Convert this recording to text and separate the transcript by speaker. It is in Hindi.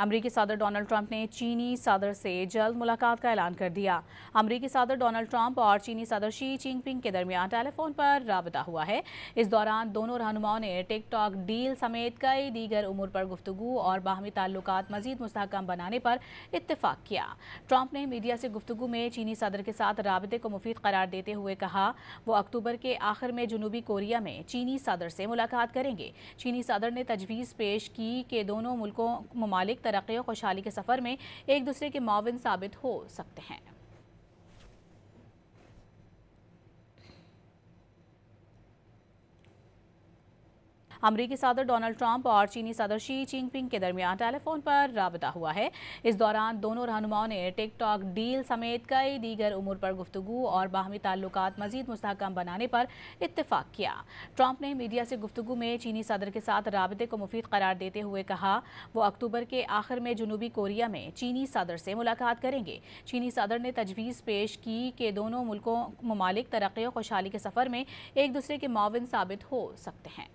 Speaker 1: अमरीकी सदर डोनाल्ड ट्रंप ने चीनी सदर से जल्द मुलाकात का ऐलान कर दिया। अमरीकी सदर डोनाल्ड ट्रंप और चीनी सदर शी जिनपिंग के दरमियान टेलीफोन पर राबता हुआ है। इस दौरान दोनों रहनुमाओं ने टिकटॉक डील समेत कई दीगर उमूर पर गुफ्तगू और बाहमी ताल्लुकात मजीद मुस्तहकम बनाने पर इत्तेफाक किया। ट्रंप ने मीडिया से गुफ्तगू में चीनी सदर के साथ राबते को मुफीद करार देते हुए कहा वो अक्टूबर के आखिर में जनूबी कोरिया में चीनी सदर से मुलाकात करेंगे। चीनी सदर ने तजवीज़ पेश की कि दोनों ममालिक तरक्की और खुशहाली के सफ़र में एक दूसरे के मुआविन साबित हो सकते हैं। अमरीकी सदर डोनाल्ड ट्रंप और चीनी सदर शी जिनपिंग के दरमियान टेलीफोन पर राबता हुआ है। इस दौरान दोनों रहनुमाओं ने टिकटॉक डील समेत कई दीगर उमूर पर गुफ्तगू और बाहमी ताल्लुकात मजीद मुस्तहकम बनाने पर इत्तेफाक किया। ट्रंप ने मीडिया से गुफ्तगू में चीनी सदर के साथ राबते को मुफीद करार देते हुए कहा वो अक्टूबर के आखिर में जनूबी कोरिया में चीनी सदर से मुलाकात करेंगे। चीनी सदर ने तजवीज़ पेश की कि दोनों ममालिक तरक्की और खुशहाली के सफ़र में एक दूसरे के मुआविन साबित हो सकते हैं।